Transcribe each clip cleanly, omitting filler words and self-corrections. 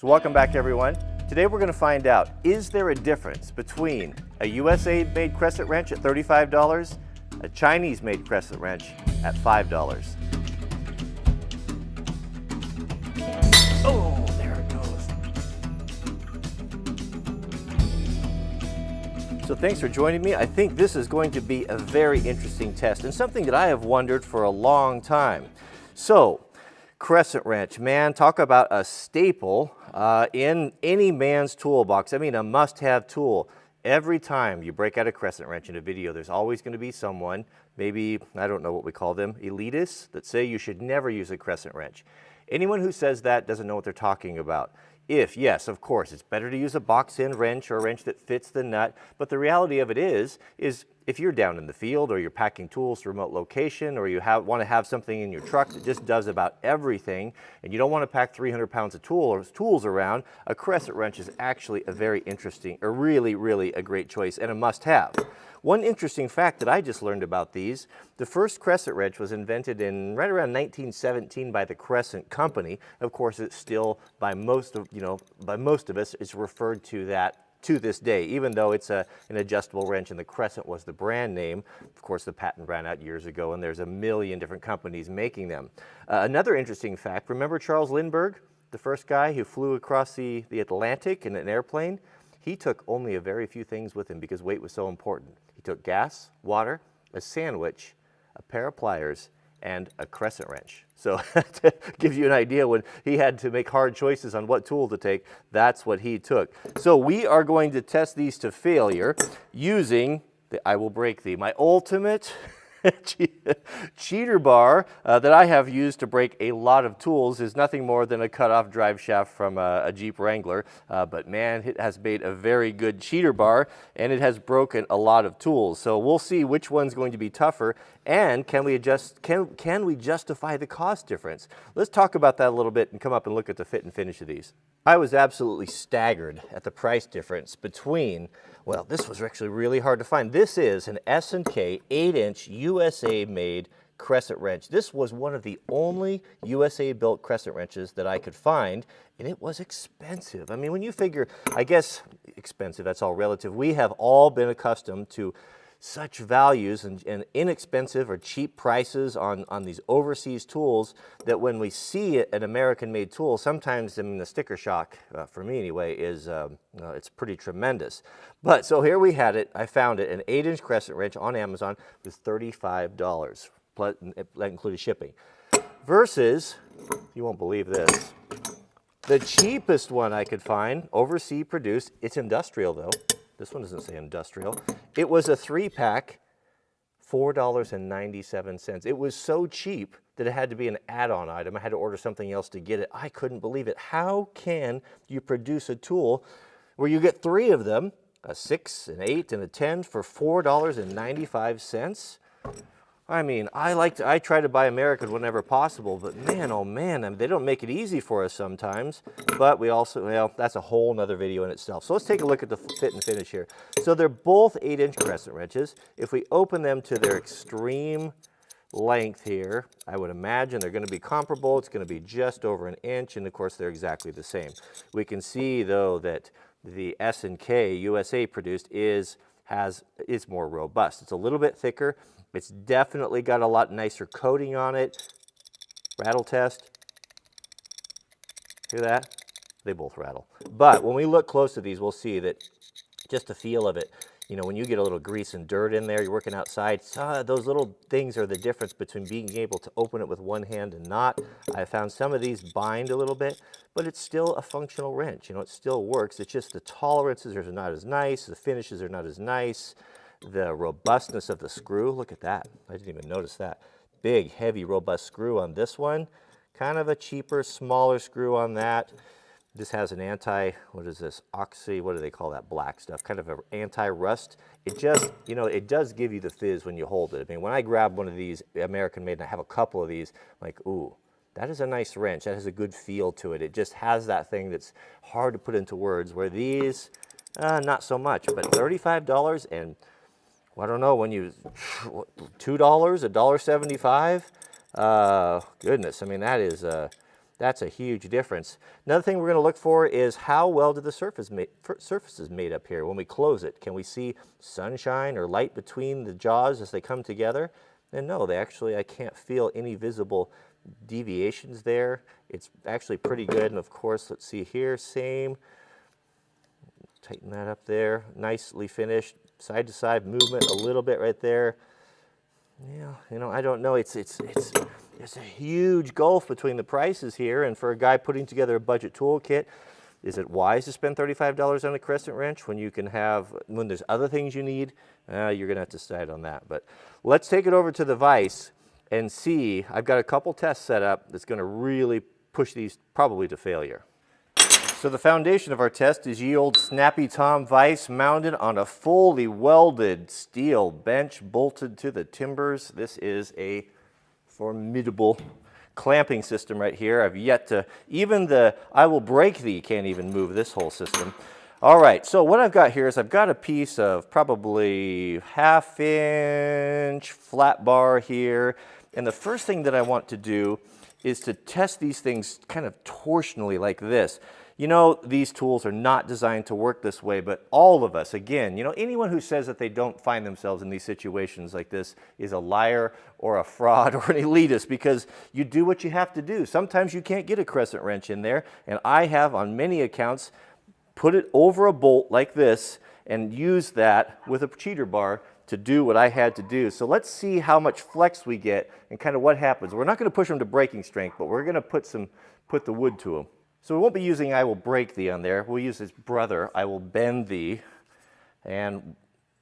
So welcome back, everyone. Today we're going to find out, is there a difference between a USA-made crescent wrench at $35, a Chinese-made crescent wrench at $5? Oh, there it goes. So thanks for joining me. I think this is going to be a very interesting test and something that I have wondered for a long time. So, crescent wrench, man, talk about a staple in any man's toolbox. I mean, a must-have tool. Every time you break out a crescent wrench in a video, there's always going to be someone, maybe, I don't know what we call them, elitists, that say you should never use a crescent wrench. Anyone who says that doesn't know what they're talking about. Yes, of course, it's better to use a box-end wrench or a wrench that fits the nut, but the reality of it is if you're down in the field or you're packing tools to a remote location or you want to have something in your truck that just does about everything and you don't want to pack 300 pounds of tools around, a crescent wrench is actually a very interesting, or really a great choice and a must-have. One interesting fact that I just learned about these, the first crescent wrench was invented in right around 1917 by the Crescent Company. Of course, it's still by most of us, it's referred to that to this day, even though it's an adjustable wrench and the Crescent was the brand name. Of course, the patent ran out years ago and there's a million different companies making them. Another interesting fact, remember Charles Lindbergh, the first guy who flew across the Atlantic in an airplane? He took only a very few things with him because weight was so important. He took gas, water, a sandwich, a pair of pliers, and a crescent wrench. So to give you an idea, when he had to make hard choices on what tool to take, that's what he took. So we are going to test these to failure using the I Will Break Thee, my ultimate cheater bar that I have used to break a lot of tools. Is nothing more than a cut-off drive shaft from a Jeep Wrangler, but man, it has made a very good cheater bar and it has broken a lot of tools. So we'll see which one's going to be tougher and can we justify the cost difference? Let's talk about that a little bit and come up and look at the fit and finish of these. I was absolutely staggered at the price difference between, well, this was actually really hard to find. This is an S&K 8-inch USA-made crescent wrench. This was one of the only USA-built crescent wrenches that I could find, and it was expensive. I mean, when you figure, I guess expensive, that's all relative. We have all been accustomed to such values and inexpensive or cheap prices on these overseas tools that when we see an American-made tool, sometimes, I mean, the sticker shock, for me anyway, is it's pretty tremendous. But so here we had it. I found it, an 8-inch crescent wrench on Amazon was $35, that included shipping. Versus, you won't believe this, the cheapest one I could find, overseas produced, it's industrial though. This one doesn't say industrial. It was a 3-pack, $4.97. It was so cheap that it had to be an add-on item. I had to order something else to get it. I couldn't believe it. How can you produce a tool where you get 3 of them, a 6, an 8, and a 10 for $4.95? I mean, I try to buy American whenever possible, but man, oh man, I mean, they don't make it easy for us sometimes. But we also, well, that's a whole nother video in itself. So let's take a look at the fit and finish here. So they're both 8-inch crescent wrenches. If we open them to their extreme length here, I would imagine they're going to be comparable. It's going to be just over an inch, and of course they're exactly the same. We can see though that the S&K USA produced is more robust. It's a little bit thicker. It's definitely got a lot nicer coating on it. Rattle test. Hear that? They both rattle. But when we look close to these, we'll see that just the feel of it, you know, when you get a little grease and dirt in there, you're working outside, those little things are the difference between being able to open it with one hand and not. I found some of these bind a little bit, but it's still a functional wrench. You know, it still works. It's just the tolerances are not as nice, the finishes are not as nice. The robustness of the screw, look at that. I didn't even notice that. Big, heavy, robust screw on this one. Kind of a cheaper, smaller screw on that. This has an what is this? Oxy, what do they call that black stuff? Kind of an anti-rust. It just, you know, it does give you the fizz when you hold it. I mean, when I grab one of these American-made, and I have a couple of these, I'm like, ooh, that is a nice wrench. That has a good feel to it. It just has that thing that's hard to put into words, where these, not so much. But $35 and I don't know, when you, $2, $1.75? Goodness, I mean, that is That's a huge difference. Another thing we're going to look for is how well did the surfaces made up here when we close it. Can we see sunshine or light between the jaws as they come together? And no, I can't feel any visible deviations there. It's actually pretty good. And of course, let's see here, same. Tighten that up there. Nicely finished. Side to side movement a little bit right there. Yeah, you know, I don't know. There's a huge gulf between the prices here, and for a guy putting together a budget toolkit, is it wise to spend $35 on a crescent wrench when there's other things you need? You're gonna have to decide on that. But let's take it over to the vise and see. I've got a couple tests set up that's gonna really push these probably to failure. So the foundation of our test is ye old Snappy Tom vise mounted on a fully welded steel bench bolted to the timbers. This is a formidable clamping system right here. I've yet to, even the I will break thee can't even move this whole system. All right, so what I've got here is I've got a piece of probably 1/2 inch flat bar here. And the first thing that I want to do is to test these things kind of torsionally like this. You know, these tools are not designed to work this way, but all of us, again, you know, anyone who says that they don't find themselves in these situations like this is a liar or a fraud or an elitist, because you do what you have to do. Sometimes you can't get a crescent wrench in there, and I have on many accounts put it over a bolt like this and used that with a cheater bar to do what I had to do. So let's see how much flex we get and kind of what happens. We're not going to push them to breaking strength, but we're going to put the wood to them. So we won't be using I will break thee on there. We'll use its brother, I will bend thee. And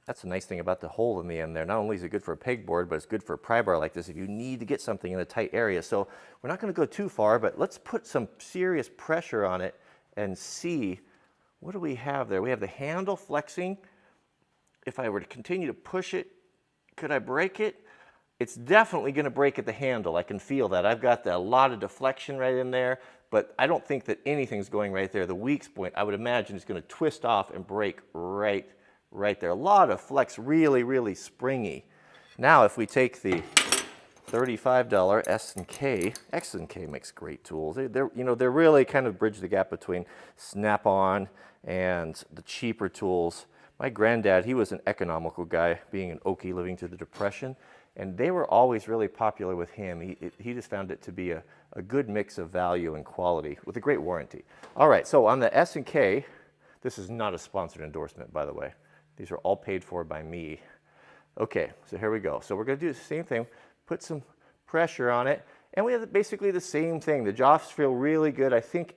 that's the nice thing about the hole in the end there. Not only is it good for a pegboard, but it's good for a pry bar like this if you need to get something in a tight area. So we're not going to go too far, but let's put some serious pressure on it and see what do we have there. We have the handle flexing. If I were to continue to push it, could I break it? It's definitely going to break at the handle. I can feel that. I've got a lot of deflection right in there, but I don't think that anything's going right there. The weak point, I would imagine, is going to twist off and break right there. A lot of flex, really, really springy. Now, if we take the $35 S&K, X&K makes great tools. They're really kind of bridge the gap between Snap-on and the cheaper tools. My granddad, he was an economical guy, being an Okie living through the Depression, and they were always really popular with him. He just found it to be a good mix of value and quality with a great warranty. All right, so on the S&K, this is not a sponsored endorsement, by the way. These are all paid for by me. Okay, so here we go. So we're going to do the same thing, put some pressure on it, and we have basically the same thing. The jaws feel really good. I think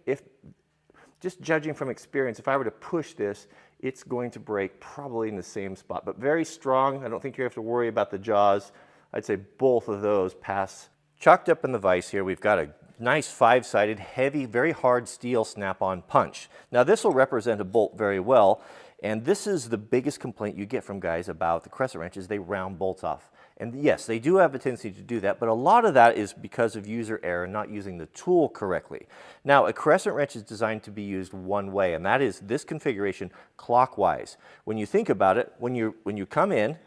just judging from experience, if I were to push this, it's going to break probably in the same spot, but very strong. I don't think you have to worry about the jaws. I'd say both of those pass. Chalked up in the vise here, we've got a nice 5-sided, heavy, very hard steel snap-on punch. Now this will represent a bolt very well, and this is the biggest complaint you get from guys about the crescent wrenches. They round bolts off. And yes, they do have a tendency to do that, but a lot of that is because of user error, not using the tool correctly. Now, a crescent wrench is designed to be used one way, and that is this configuration clockwise. When you think about it, when you come in,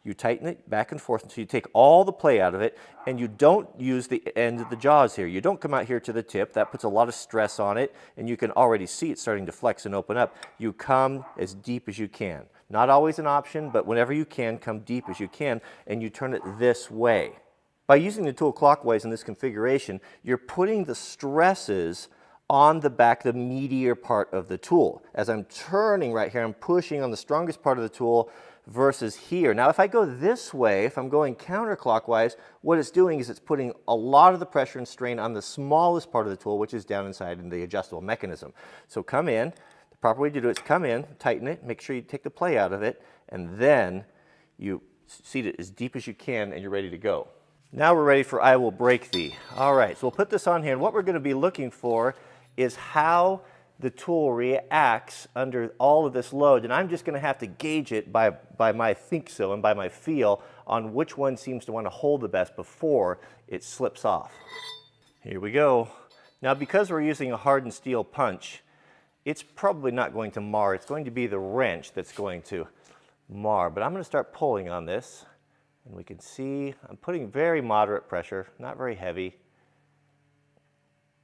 you tighten it back and forth until you take all the play out of it, and you don't use the end of the jaws here. You don't come out here to the tip. That puts a lot of stress on it, and you can already see it starting to flex and open up. You come as deep as you can. Not always an option, but whenever you can, come deep as you can, and you turn it this way. By using the tool clockwise in this configuration, you're putting the stresses on the back, the meatier part of the tool. As I'm turning right here, I'm pushing on the strongest part of the tool versus here. Now, if I go this way, if I'm going counterclockwise, what it's doing is it's putting a lot of the pressure and strain on the smallest part of the tool, which is down inside in the adjustable mechanism. So come in. The proper way to do it is come in, tighten it, make sure you take the play out of it, and then you seat it as deep as you can, and you're ready to go. Now we're ready for I will break thee. All right, so we'll put this on here, and what we're going to be looking for is how the tool reacts under all of this load, and I'm just going to have to gauge it by my think so and by my feel on which one seems to want to hold the best before it slips off. Here we go. Now, because we're using a hardened steel punch, it's probably not going to mar. It's going to be the wrench that's going to mar, but I'm going to start pulling on this, and we can see I'm putting very moderate pressure, not very heavy.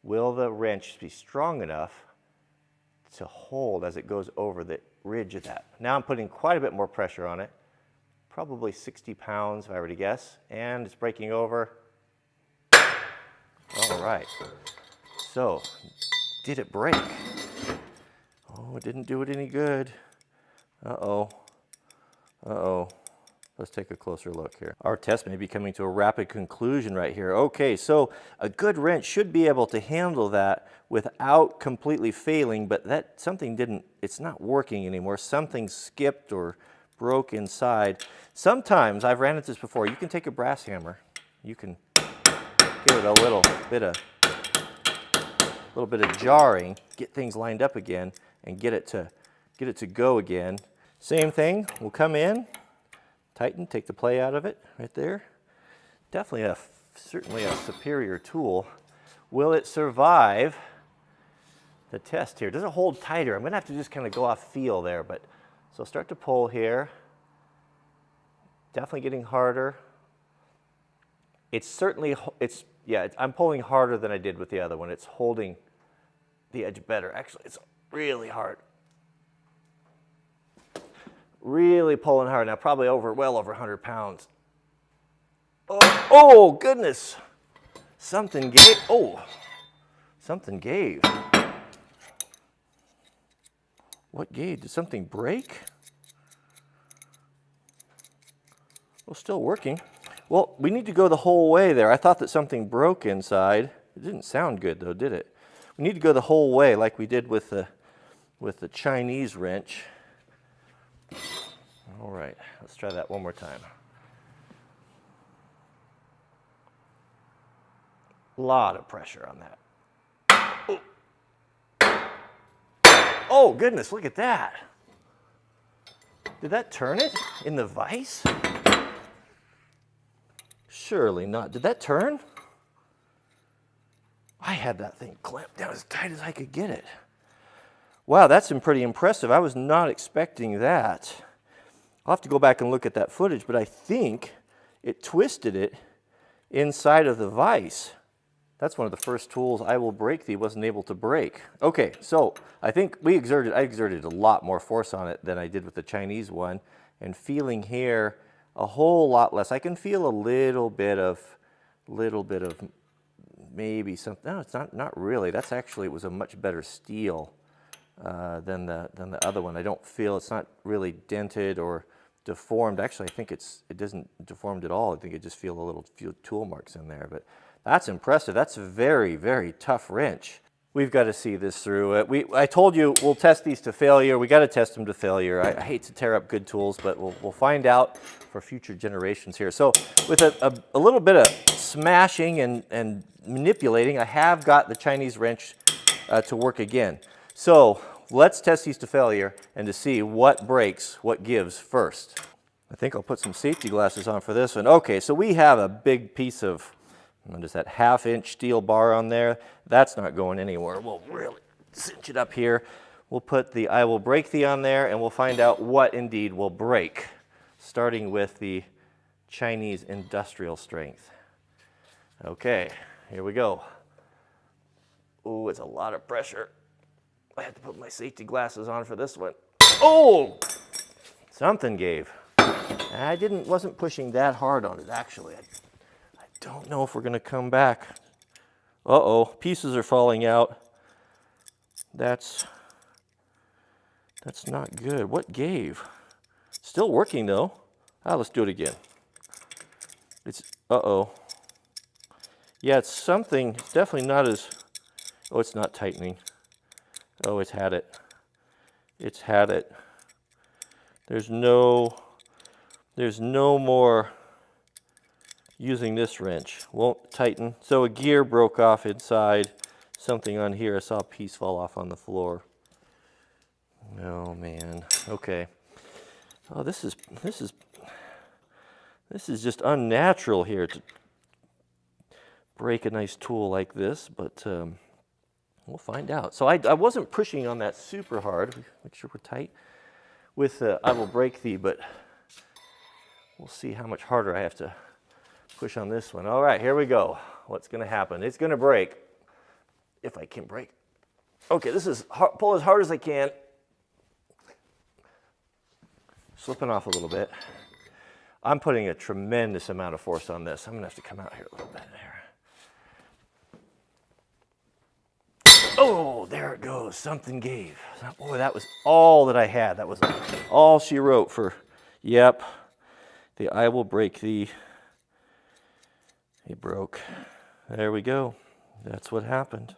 will the wrench be strong enough to hold as it goes over the ridge of that? Now I'm putting quite a bit more pressure on it, probably 60 pounds if I were to guess, and it's breaking over. All right, so did it break? Oh, it didn't do it any good. Uh-oh, uh-oh. Let's take a closer look here. Our test may be coming to a rapid conclusion right here. Okay, so a good wrench should be able to handle that without completely failing, but that something didn't, it's not working anymore. Something skipped or broke inside. Sometimes, I've ran into this before, you can take a brass hammer, you can give it a little bit of jarring, get things lined up again, and get it to go again. Same thing, we'll come in, tighten, take the play out of it, right there. Definitely certainly a superior tool. Will it survive the test here? Does it hold tighter? I'm gonna have to just kind of go off feel there, but so start to pull here. Definitely getting harder. It's certainly, I'm pulling harder than I did with the other one. It's holding the edge better. Actually, it's really hard. Really pulling hard now, probably well over 100 pounds. Oh goodness. Something gave. Oh, something gave. What gave? Did something break? Well, still working. Well, we need to go the whole way there. I thought that something broke inside. It didn't sound good though, did it? We need to go the whole way like we did with the Chinese wrench. All right, let's try that one more time. A lot of pressure on that. Oh goodness, look at that. Did that turn it in the vise? Surely not. Did that turn? I had that thing clamped down as tight as I could get it. Wow, that's pretty impressive. I was not expecting that. I'll have to go back and look at that footage, but I think it twisted it inside of the vise. That's one of the first tools I will break thee wasn't able to break. Okay, so I think I exerted a lot more force on it than I did with the Chinese one, and feeling here a whole lot less. I can feel a little bit of maybe something. No, it's not really. That's actually, it was a much better steel than the other one. I don't feel, it's not really dented or deformed. Actually, I think it isn't deformed at all. I think it just feels a few tool marks in there, but that's impressive. That's a very, very tough wrench. We've got to see this through. I told you we'll test these to failure. We got to test them to failure. I hate to tear up good tools, but we'll find out for future generations here. So with a little bit of smashing and manipulating, I have got the Chinese wrench to work again. So let's test these to failure and to see what breaks, what gives first. I think I'll put some safety glasses on for this one. Okay, so we have a big piece of, what is that, 1/2-inch steel bar on there. That's not going anywhere. We'll really cinch it up here. We'll put the I will break thee on there, and we'll find out what indeed will break, starting with the Chinese industrial strength. Okay, here we go. Ooh, it's a lot of pressure. I had to put my safety glasses on for this one. Oh! Something gave. I wasn't pushing that hard on it, actually. I don't know if we're going to come back. Uh-oh, pieces are falling out. That's not good. What gave? Still working, though. Let's do it again. Uh-oh. Yeah, it's something. It's definitely not as... Oh, it's not tightening. Oh, it's had it. It's had it. There's no more using this wrench. Won't tighten. So a gear broke off inside. Something on here. I saw a piece fall off on the floor. Oh man. Okay. Oh, this is just unnatural here to break a nice tool like this, but we'll find out. So I wasn't pushing on that super hard. Make sure we're tight with I will break thee, but we'll see how much harder I have to push on this one. All right, here we go. What's going to happen? It's going to break. if I can break. Okay, this is hard, pull as hard as I can. Slipping off a little bit. I'm putting a tremendous amount of force on this. I'm gonna have to come out here a little bit here. Oh, there it goes, something gave. Boy, that was all that I had. That was all she wrote for, yep, the I will break thee. It broke. There we go. That's what happened.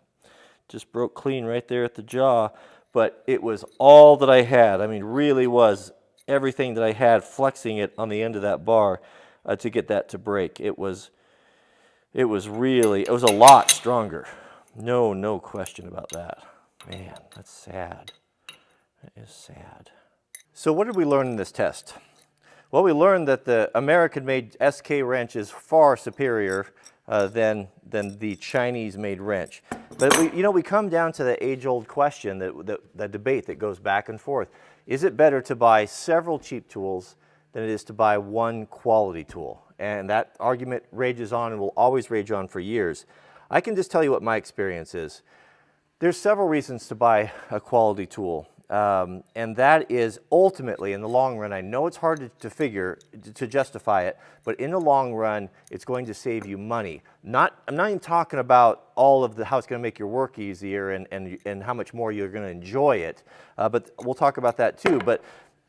Just broke clean right there at the jaw, but it was all that I had. I mean, really was everything that I had, flexing it on the end of that bar to get that to break. It was a lot stronger. No question about that. Man, that's sad. That is sad. So what did we learn in this test? Well, we learned that the American-made SK wrench is far superior than the Chinese-made wrench. But we come down to the age-old question, that debate that goes back and forth. Is it better to buy several cheap tools than it is to buy one quality tool? And that argument rages on and will always rage on for years. I can just tell you what my experience is. There's several reasons to buy a quality tool. And that is ultimately, in the long run, I know it's hard to justify it, but in the long run, it's going to save you money. I'm not even talking about all of how it's going to make your work easier and how much more you're going to enjoy it, but we'll talk about that too. But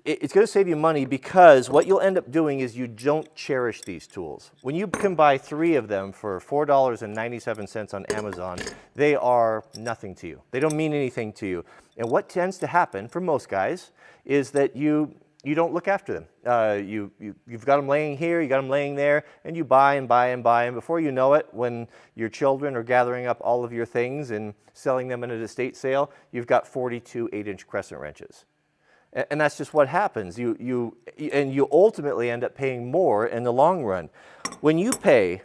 it's going to save you money because what you'll end up doing is you don't cherish these tools. When you can buy 3 of them for $4.97 on Amazon, they are nothing to you. They don't mean anything to you. And what tends to happen for most guys is that you don't look after them. You've got them laying here, you got them laying there, and you buy and buy and buy, and before you know it, when your children are gathering up all of your things and selling them in an estate sale, you've got 42 8-inch crescent wrenches. And that's just what happens. You ultimately end up paying more in the long run. When you pay,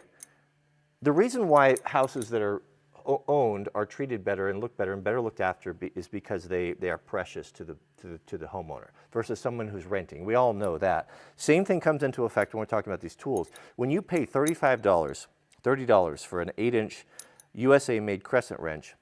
the reason why houses that are owned are treated better and look better and better looked after is because they are precious to the homeowner versus someone who's renting. We all know that. Same thing comes into effect when we're talking about these tools. When you pay $30 for an 8-inch USA-made crescent wrench,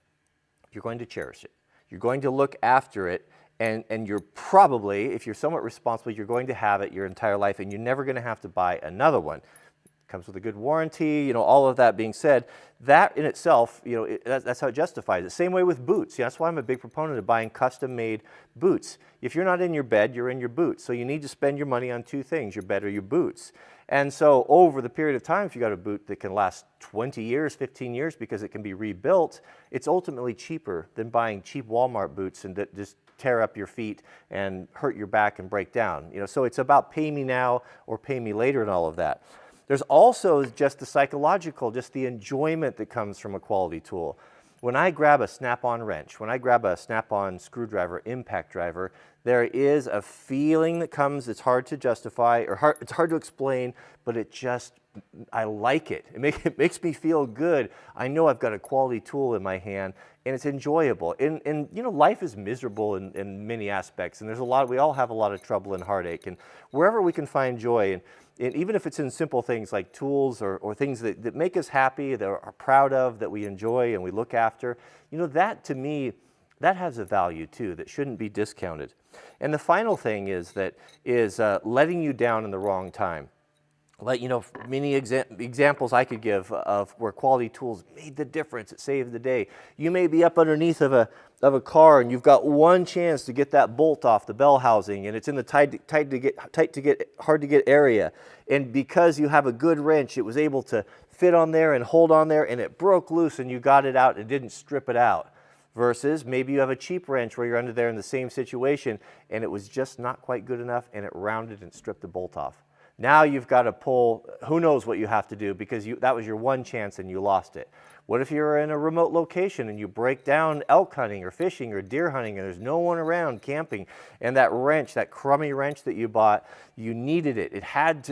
you're going to cherish it. You're going to look after it. And you're probably, if you're somewhat responsible, you're going to have it your entire life, and you're never going to have to buy another one. It comes with a good warranty, all of that being said, that in itself, that's how it justifies it. Same way with boots. That's why I'm a big proponent of buying custom-made boots. If you're not in your bed, you're in your boots. So you need to spend your money on 2 things, your bed or your boots. And so over the period of time, if you got a boot that can last 20 years, 15 years, because it can be rebuilt, it's ultimately cheaper than buying cheap Walmart boots and that just tear up your feet and hurt your back and break down. So it's about pay me now or pay me later and all of that. There's also just the psychological, just the enjoyment that comes from a quality tool. When I grab a Snap-on wrench, when I grab a Snap-on screwdriver, impact driver, there is a feeling that comes that's hard to justify or it's hard to explain, but I like it. It makes me feel good. I know I've got a quality tool in my hand and it's enjoyable. And life is miserable in many aspects, and we all have a lot of trouble and heartache, and wherever we can find joy, and even if it's in simple things like tools or things that make us happy, that are proud of, that we enjoy and we look after, that to me, that has a value too that shouldn't be discounted. And the final thing is letting you down in the wrong time. Many examples I could give of where quality tools made the difference. It saved the day. You may be up underneath of a car and you've got one chance to get that bolt off the bell housing, and it's in the hard to get area. And because you have a good wrench, it was able to fit on there and hold on there, and it broke loose and you got it out and didn't strip it out. Versus maybe you have a cheap wrench where you're under there in the same situation and it was just not quite good enough and it rounded and stripped the bolt off. Now you've got to pull, who knows what you have to do, because that was your one chance and you lost it. What if you're in a remote location and you break down elk hunting or fishing or deer hunting and there's no one around camping, and that wrench, that crummy wrench that you bought, you needed it. It had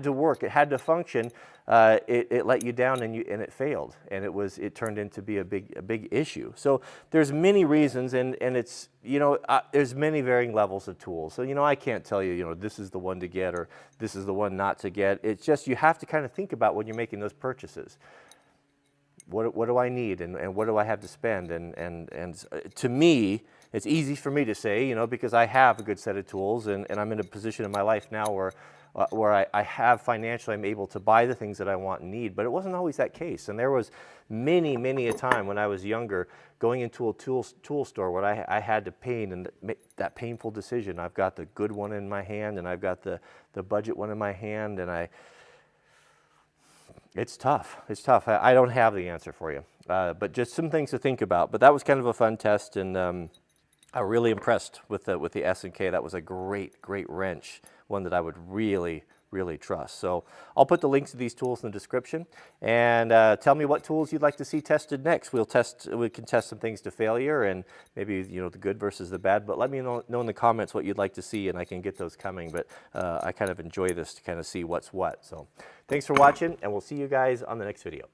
to work. It had to function. It let you down and it failed, and it turned into be a big issue. So there's many reasons, and it's there's many varying levels of tools. So I can't tell you this is the one to get or this is the one not to get. It's just you have to kind of think about when you're making those purchases. what do I need, and what do I have to spend? And to me, it's easy for me to say, you know, because I have a good set of tools, and I'm in a position in my life now where I have financially, I'm able to buy the things that I want and need, but it wasn't always that case. And there was many a time when I was younger going into a tool store where I had to make that painful decision. I've got the good one in my hand, and I've got the budget one in my hand, and it's tough. It's tough. I don't have the answer for you, but just some things to think about. But that was kind of a fun test, and I'm really impressed with the S&K. That was a great wrench, one that I would really trust. So I'll put the links to these tools in the description, and tell me what tools you'd like to see tested next. We can test some things to failure, and maybe, you know, the good versus the bad, but let me know in the comments what you'd like to see, and I can get those coming. But I kind of enjoy this to kind of see what's what. So thanks for watching, and we'll see you guys on the next video.